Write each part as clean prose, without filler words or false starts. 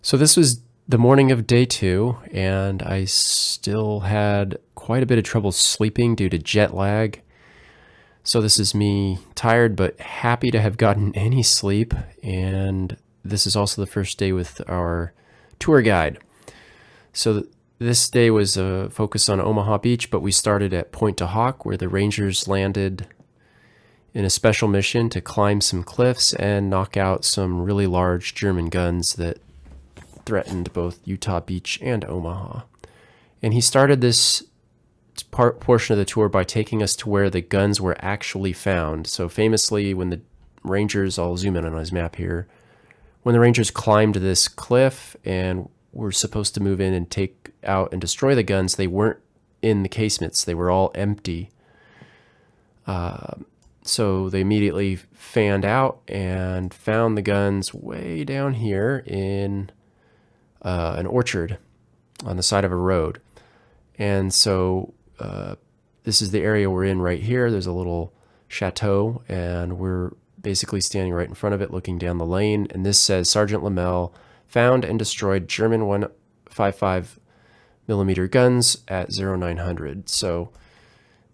So this was the morning of day 2, and I still had quite a bit of trouble sleeping due to jet lag. So this is me tired but happy to have gotten any sleep, and this is also the first day with our tour guide. So this day was a focus on Omaha Beach, but we started at Point to Hawk, where the Rangers landed in a special mission to climb some cliffs and knock out some really large German guns that threatened both Utah Beach and Omaha. And he started this portion of the tour by taking us to where the guns were actually found. So famously, when the Rangers, I'll zoom in on his map here, when the Rangers climbed this cliff and were supposed to move in and take out and destroy the guns, they weren't in the casemates. They were all empty. So they immediately fanned out and found the guns way down here in an orchard on the side of a road. And so this is the area we're in right here. There's a little chateau, and we're basically standing right in front of it looking down the lane. And this says, Sergeant Lamel found and destroyed German 155 millimeter guns at 0900. So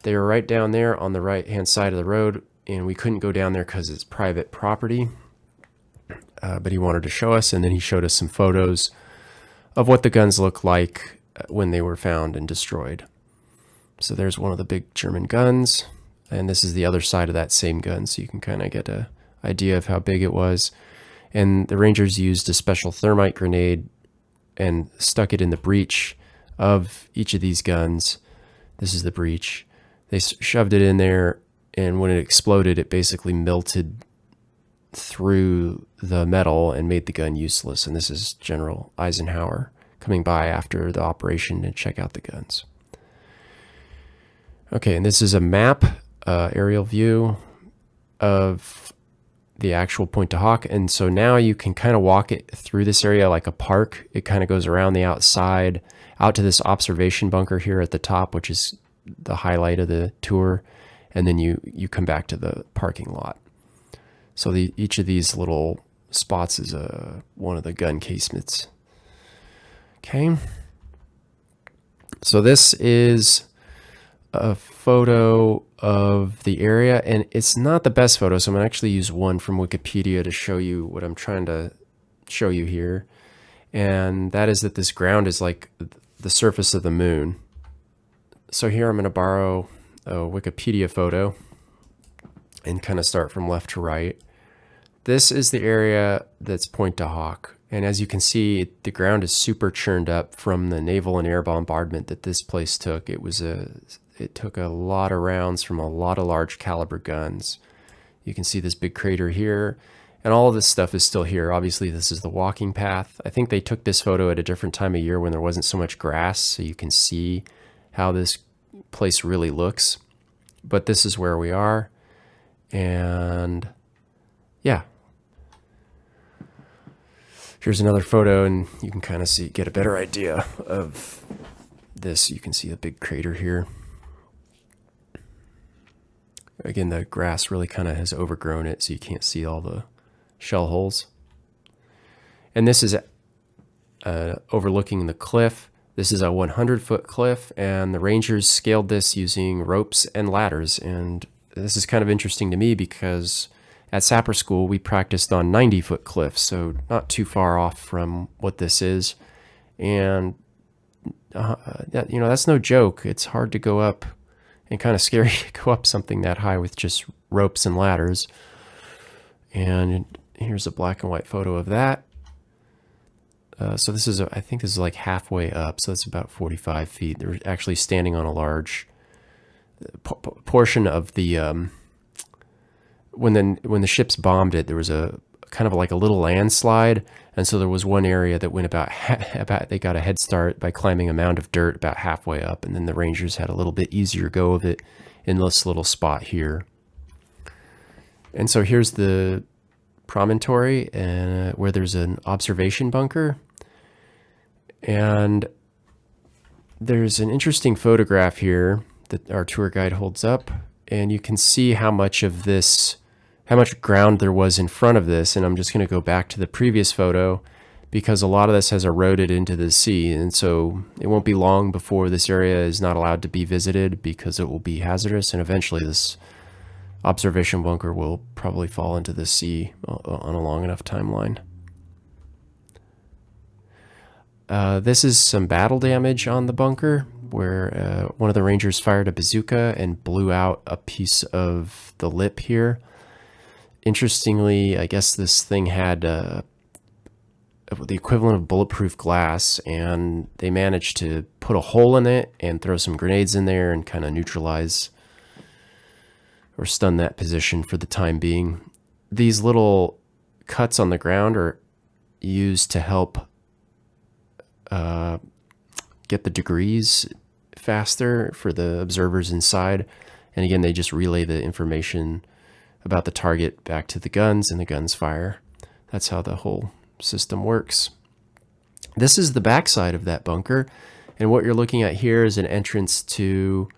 they were right down there on the right hand side of the road, and we couldn't go down there because it's private property. But he wanted to show us, and then he showed us some photos of what the guns look like when they were found and destroyed. So there's one of the big German guns, and this is the other side of that same gun, so you can kind of get an idea of how big it was. And the Rangers used a special thermite grenade and stuck it in the breech of each of these guns. This is the breech. They shoved it in there, and when it exploded, it basically melted through the metal and made the gun useless. And this is General Eisenhower coming by after the operation to check out the guns. Okay, and this is a map, aerial view of the actual Point to Hawk. And so now you can kind of walk it through this area like a park. It kind of goes around the outside out to this observation bunker here at the top, which is the highlight of the tour. And then you come back to the parking lot. So each of these little spots is one of the gun casemates. Okay. So this is a photo of the area, and it's not the best photo, so I'm going to actually use one from Wikipedia to show you what I'm trying to show you here. And that is that this ground is like the surface of the moon. So here I'm going to borrow a Wikipedia photo and kind of start from left to right. This is the area that's Point to Hawk. And as you can see, the ground is super churned up from the naval and air bombardment that this place took. It took a lot of rounds from a lot of large caliber guns. You can see this big crater here, and all of this stuff is still here. Obviously, this is the walking path. I think they took this photo at a different time of year when there wasn't so much grass, so you can see how this place really looks. But this is where we are, and yeah. Here's another photo, and you can kind of get a better idea of this. You can see a big crater here. Again, the grass really kind of has overgrown it, so you can't see all the shell holes. And this is overlooking the cliff. This is a 100-foot cliff, and the Rangers scaled this using ropes and ladders. And this is kind of interesting to me because at Sapper School, we practiced on 90-foot cliffs, so not too far off from what this is. And, that's no joke. It's hard to go up and kind of scary to go up something that high with just ropes and ladders. And here's a black and white photo of that. So this is, I think this is like halfway up, so it's about 45 feet. They're actually standing on a large portion of the... When the ships bombed it, there was a kind of like a little landslide, and so there was one area that went about they got a head start by climbing a mound of dirt about halfway up, and then the Rangers had a little bit easier go of it in this little spot here. And so here's the promontory, where there's an observation bunker, and there's an interesting photograph here that our tour guide holds up, and you can see how much ground there was in front of this. And I'm just going to go back to the previous photo because a lot of this has eroded into the sea. And so it won't be long before this area is not allowed to be visited because it will be hazardous. And eventually this observation bunker will probably fall into the sea on a long enough timeline. This is some battle damage on the bunker where one of the Rangers fired a bazooka and blew out a piece of the lip here. Interestingly, I guess this thing had the equivalent of bulletproof glass, and they managed to put a hole in it and throw some grenades in there and kind of neutralize or stun that position for the time being. These little cuts on the ground are used to help get the degrees faster for the observers inside. And again, they just relay the information about the target back to the guns, and the guns fire. That's how the whole system works. This is the backside of that bunker, and what you're looking at here is an entrance to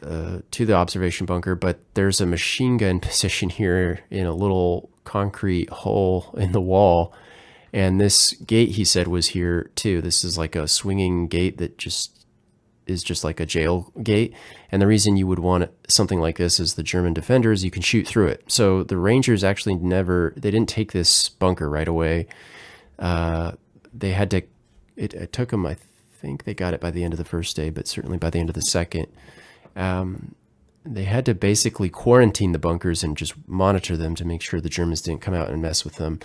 the observation bunker, but there's a machine gun position here in a little concrete hole in the wall. And this gate, he said, was here too. This is like a swinging gate that is just like a jail gate. And the reason you would want something like this as the German defenders, you can shoot through it. So the Rangers actually they didn't take this bunker right away. They had to, it took them, I think they got it by the end of the first day, but certainly by the end of the second. They had to basically quarantine the bunkers and just monitor them to make sure the Germans didn't come out and mess with them.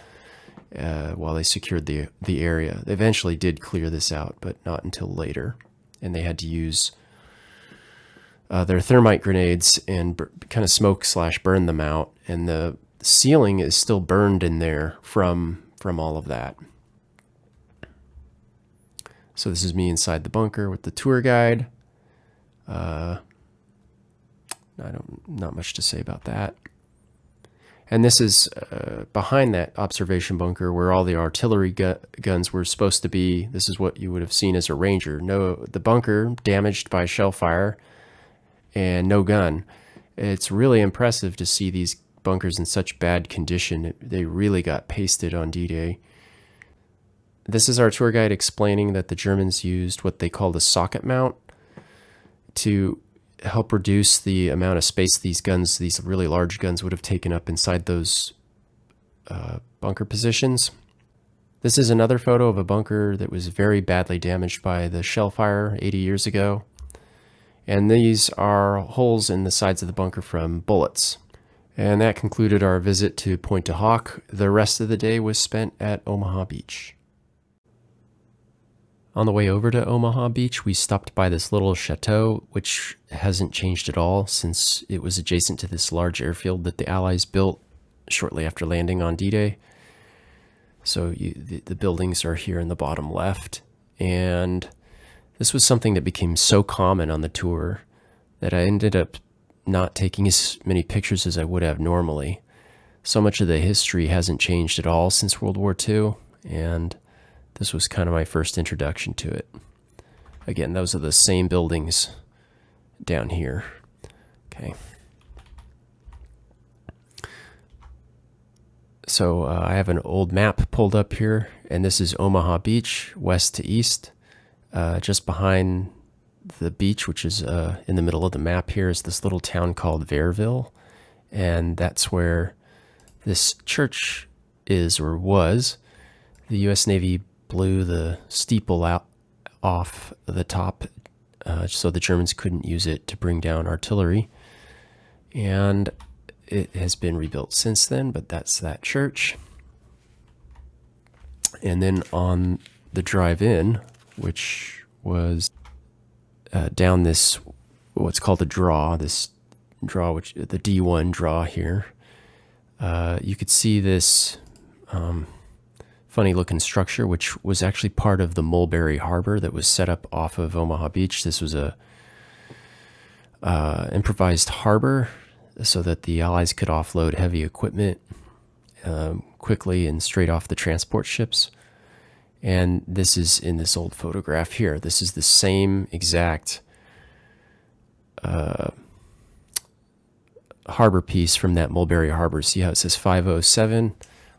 While they secured the area. They eventually did clear this out, but not until later. And they had to use their thermite grenades and kind of smoke/burn them out. And the ceiling is still burned in there from all of that. So this is me inside the bunker with the tour guide. Not much to say about that. And this is behind that observation bunker where all the artillery guns were supposed to be. This is what you would have seen as a Ranger. The bunker damaged by shell fire and no gun. It's really impressive to see these bunkers in such bad condition. They really got pasted on D-Day. This is our tour guide explaining that the Germans used what they called a socket mount to help reduce the amount of space these really large guns would have taken up inside those bunker positions. This is another photo of a bunker that was very badly damaged by the shell fire 80 years ago. And these are holes in the sides of the bunker from bullets. And that concluded our visit to Pointe du Hoc. The rest of the day was spent at Omaha Beach. On the way over to Omaha Beach, we stopped by this little chateau, which hasn't changed at all since it was adjacent to this large airfield that the Allies built shortly after landing on D-Day. So the buildings are here in the bottom left. And this was something that became so common on the tour that I ended up not taking as many pictures as I would have normally. So much of the history hasn't changed at all since World War II, and this was kind of my first introduction to it. Again, those are the same buildings down here. Okay. So I have an old map pulled up here, and this is Omaha Beach, west to east. Just behind the beach, which is in the middle of the map here, is this little town called Verville, and that's where this church is or was. The U.S. Navy blew the steeple out off the top so the Germans couldn't use it to bring down artillery, and it has been rebuilt since then, but that's that church. And then on the drive in, which was down this, what's called the draw, which the D1 draw here, you could see this funny looking structure, which was actually part of the Mulberry Harbor that was set up off of Omaha Beach. This was a improvised harbor so that the Allies could offload heavy equipment quickly and straight off the transport ships. And this is in this old photograph here. This is the same exact harbor piece from that Mulberry Harbor. See how it says 507?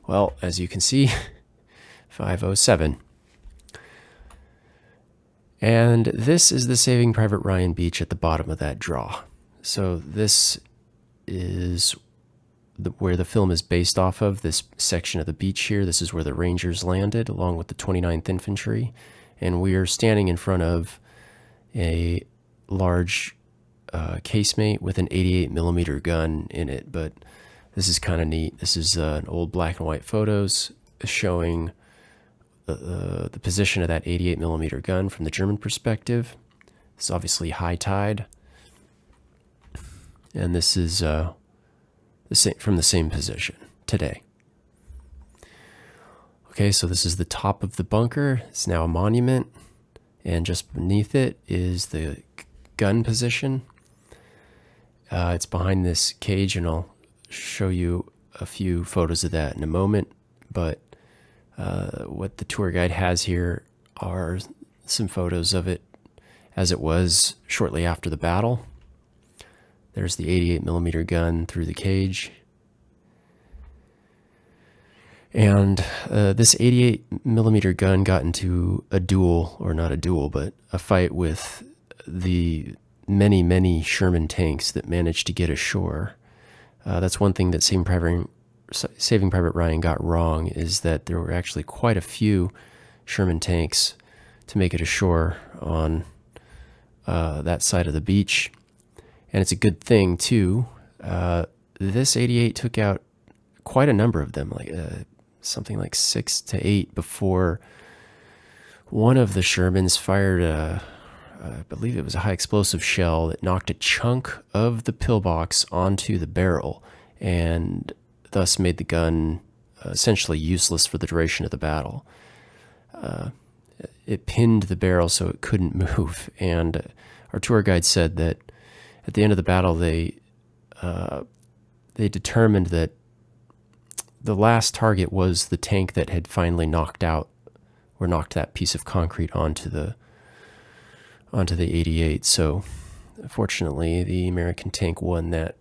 Well, as you can see, 507. And this is the Saving Private Ryan beach at the bottom of that draw. So this is where the film is based off of, this section of the beach here. This is where the Rangers landed along with the 29th Infantry. And we are standing in front of a large casemate with an 88 millimeter gun in it. But this is kind of neat. This is an old black and white photos showing the position of that 88 millimeter gun from the German perspective. It's obviously high tide. And this is from the same position today. Okay, so this is the top of the bunker. It's now a monument. And just beneath it is the gun position. It's behind this cage, and I'll show you a few photos of that in a moment. But what the tour guide has here are some photos of it as it was shortly after the battle. There's the 88 millimeter gun through the cage. And this 88 millimeter gun got into a duel, or not a duel, but a fight with the many, many Sherman tanks that managed to get ashore. That's one thing that Saving Private Ryan got wrong, is that there were actually quite a few Sherman tanks to make it ashore on that side of the beach. And it's a good thing, too. This 88 took out quite a number of them, like something like 6 to 8, before one of the Shermans fired I believe it was a high explosive shell that knocked a chunk of the pillbox onto the barrel and thus made the gun essentially useless for the duration of the battle. It pinned the barrel so it couldn't move, and our tour guide said that at the end of the battle they determined that the last target was the tank that had finally knocked that piece of concrete onto the 88. So fortunately, the American tank won that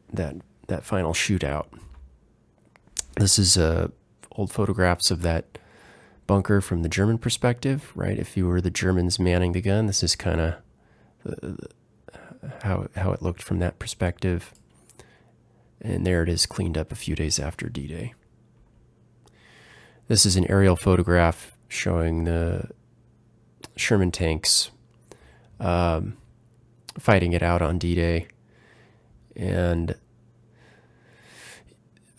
final shootout. This is old photographs of that bunker from the German perspective, right? If you were the Germans manning the gun, this is kind of how it looked from that perspective. And there it is, cleaned up a few days after D-Day. This is an aerial photograph showing the Sherman tanks fighting it out on D-Day. And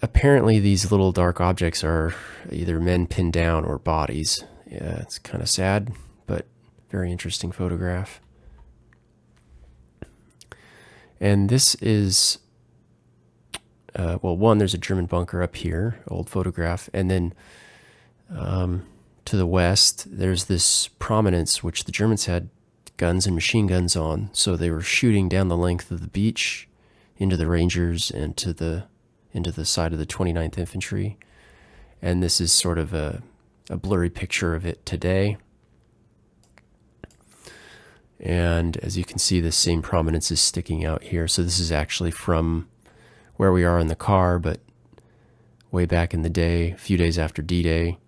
apparently these little dark objects are either men pinned down or bodies. Yeah, it's kind of sad, but very interesting photograph. And this is, one, there's a German bunker up here, old photograph. And then to the west, there's this prominence, which the Germans had guns and machine guns on. So they were shooting down the length of the beach into the Rangers and into the side of the 29th Infantry. And this is sort of a blurry picture of it today. And as you can see, the same prominence is sticking out here. So this is actually from where we are in the car, but way back in the day, a few days after D-Day.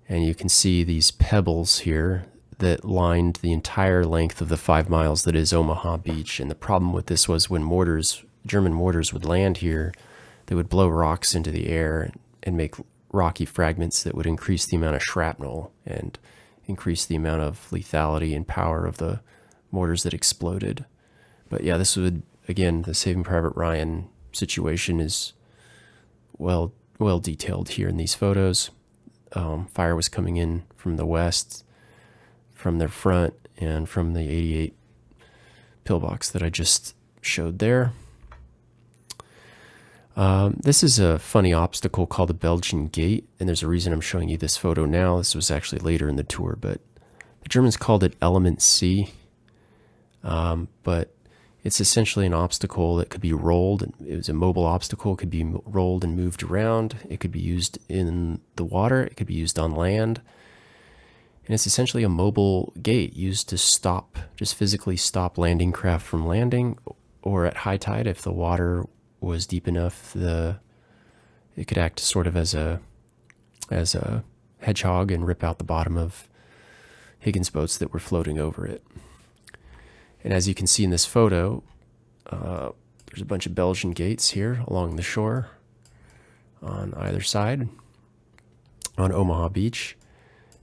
And you can see these pebbles here that lined the entire length of the 5 miles that is Omaha Beach. And the problem with this was when German mortars would land here, they would blow rocks into the air and make rocky fragments that would increase the amount of shrapnel and increase the amount of lethality and power of the mortars that exploded. But yeah, this would, again, the Saving Private Ryan situation is well detailed here in these photos. Fire was coming in from the west, from their front, and from the 88 pillbox that I just showed there. This is a funny obstacle called the Belgian Gate, and there's a reason I'm showing you this photo now. This was actually later in the tour, but the Germans called it Element C. But it's essentially an obstacle that could be rolled. It was a mobile obstacle. It could be rolled and moved around. It could be used in the water. It could be used on land. And it's essentially a mobile gate used to just physically stop landing craft from landing, or at high tide, if the water was deep enough, it could act sort of as a hedgehog and rip out the bottom of Higgins boats that were floating over it. And as you can see in this photo, there's a bunch of Belgian gates here along the shore on either side on Omaha Beach.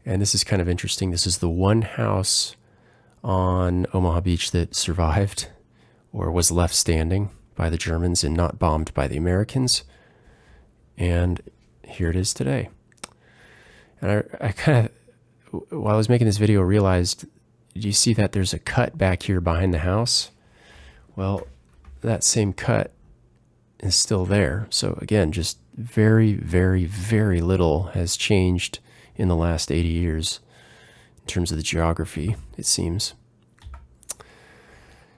And this is kind of interesting. This is the one house on Omaha Beach that survived or was left standing by the Germans and not bombed by the Americans. And here it is today. And I kind of, while I was making this video, realized, do you see that there's a cut back here behind the house? Well, that same cut is still there. So again, just very, very, very little has changed in the last 80 years in terms of the geography, it seems.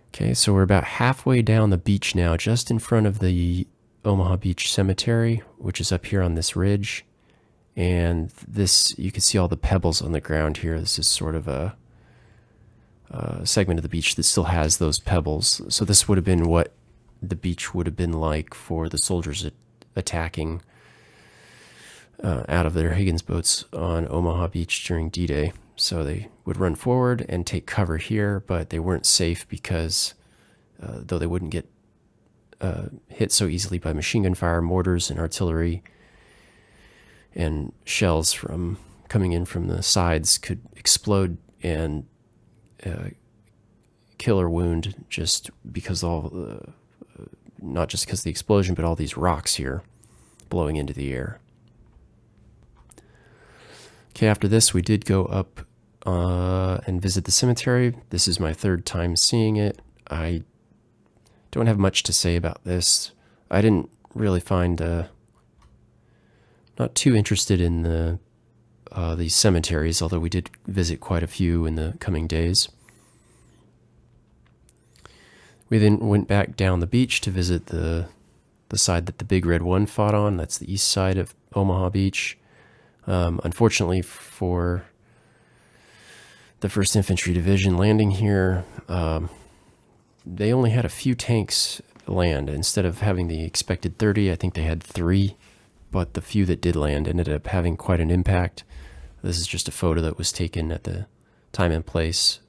Okay, so we're about halfway down the beach now, just in front of the Omaha Beach Cemetery, which is up here on this ridge. And this, you can see all the pebbles on the ground here. This is sort of a segment of the beach that still has those pebbles. So this would have been what the beach would have been like for the soldiers attacking out of their Higgins boats on Omaha Beach during D-Day. So they would run forward and take cover here, but they weren't safe because though they wouldn't get hit so easily by machine gun fire, mortars and artillery and shells from coming in from the sides could explode and kill or wound just because not just because of the explosion, but all these rocks here blowing into the air. Okay, after this, we did go up and visit the cemetery. This is my third time seeing it. I don't have much to say about this. I didn't really find, not too interested in these cemeteries, although we did visit quite a few in the coming days. We then went back down the beach to visit the side that the Big Red One fought on. That's the east side of Omaha Beach. Unfortunately for the 1st Infantry Division landing here, they only had a few tanks land. Instead of having the expected 30, I think they had 3, but the few that did land ended up having quite an impact. This is just a photo that was taken at the time and place.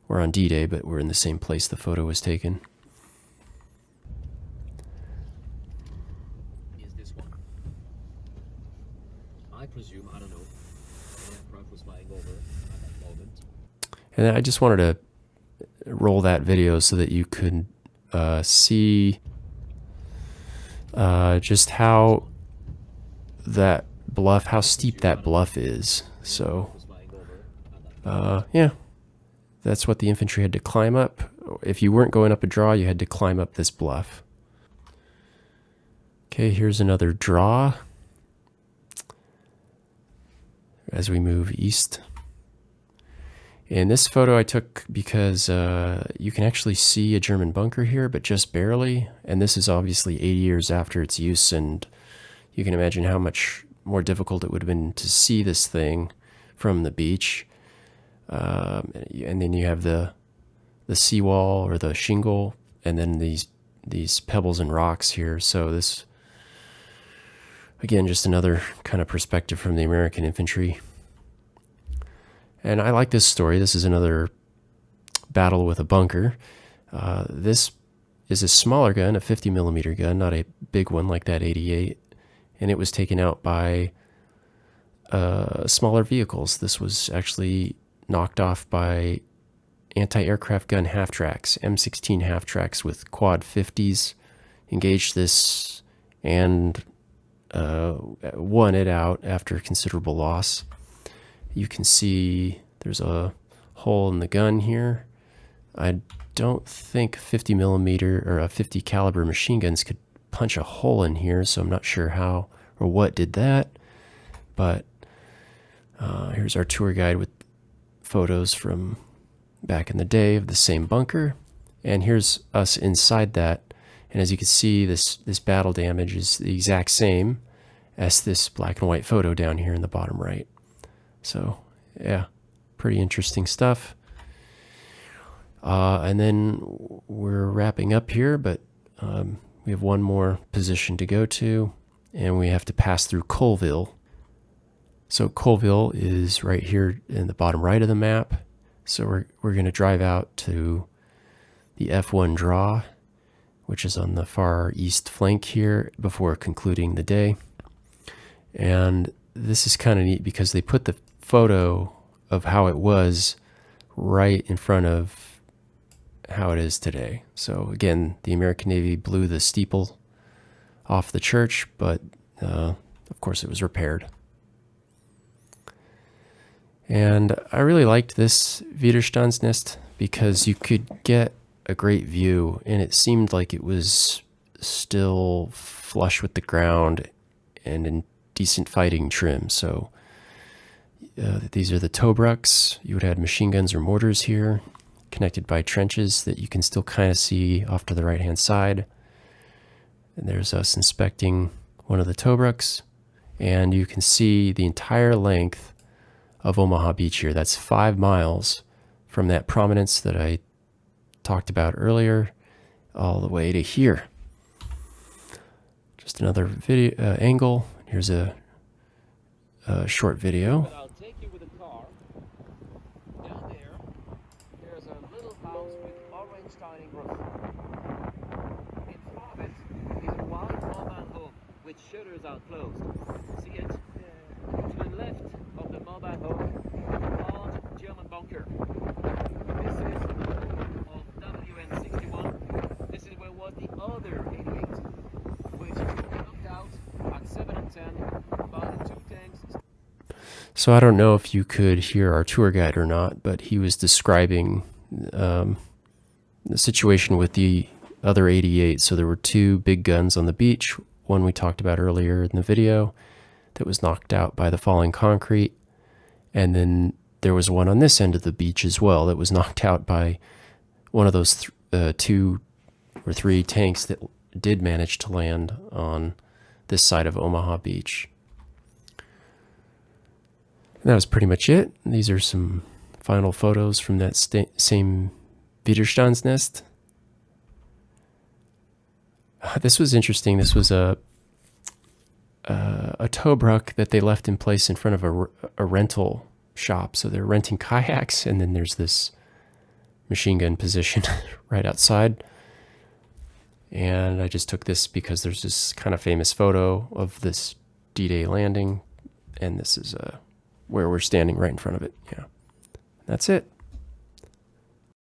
We're on D-Day, but we're in the same place the photo was taken. Is this one? I presume, I don't know, an aircraft was flying over at that moment. And I just wanted to roll that video so that you could see just how that bluff, how steep that bluff is. So, yeah, that's what the infantry had to climb up. If you weren't going up a draw, you had to climb up this bluff. Okay, here's another draw as we move east. And this photo I took because you can actually see a German bunker here, but just barely. And this is obviously 80 years after its use, and you can imagine how much more difficult it would have been to see this thing from the beach. And then you have the seawall or the shingle, and then these pebbles and rocks here. So this, again, just another kind of perspective from the American infantry. And I like this story. This is another battle with a bunker. This is a smaller gun, a 50 millimeter gun, not a big one like that 88. And it was taken out by smaller vehicles. This was actually knocked off by anti-aircraft gun half-tracks, M16 half-tracks with quad 50s. Engaged this and won it out after considerable loss. You can see there's a hole in the gun here. I don't think 50 millimeter or a 50 caliber machine guns could punch a hole in here, so I'm not sure how or what did that. But here's our tour guide with photos from back in the day of the same bunker. And here's us inside that. And as you can see, this battle damage is the exact same as this black and white photo down here in the bottom right. So, yeah, pretty interesting stuff. And then we're wrapping up here, but we have one more position to go to, and we have to pass through Colville. So Colville is right here in the bottom right of the map. So we're going to drive out to the F1 draw, which is on the far east flank here before concluding the day. And this is kind of neat because they put the photo of how it was right in front of how it is today. So again, the American Navy blew the steeple off the church, but of course it was repaired. And I really liked this Widerstandsnest because you could get a great view, and it seemed like it was still flush with the ground and in decent fighting trim. So these are the Tobruks. You would have machine guns or mortars here, connected by trenches that you can still kind of see off to the right-hand side. And there's us inspecting one of the Tobruks, and you can see the entire length of Omaha Beach here. That's 5 miles from that prominence that I talked about earlier all the way to here. Just another video angle. Here's a short video. But I'll take you with a car. Down there, there's a little house with orange tiling roof. In front of it is a wide mobile home with shutters are closed. See it? To the left of the mobile home, a large German bunker. This is the home of WN61. This is where was the other 88, which was knocked out at 7 and 10 by the 2 tanks. So I don't know if you could hear our tour guide or not, but he was describing the situation with the other 88. So there were 2 big guns on the beach. One we talked about earlier in the video that was knocked out by the falling concrete. And then there was one on this end of the beach as well that was knocked out by one of those 2 or 3 tanks that did manage to land on this side of Omaha Beach. And that was pretty much it. These are some final photos from that same Widerstandsnest. This was interesting. This was a Tobruk that they left in place in front of a rental shop. So they're renting kayaks, and then there's this machine gun position right outside. And I just took this because there's this kind of famous photo of this D-Day landing, and this is where we're standing right in front of it. Yeah, that's it.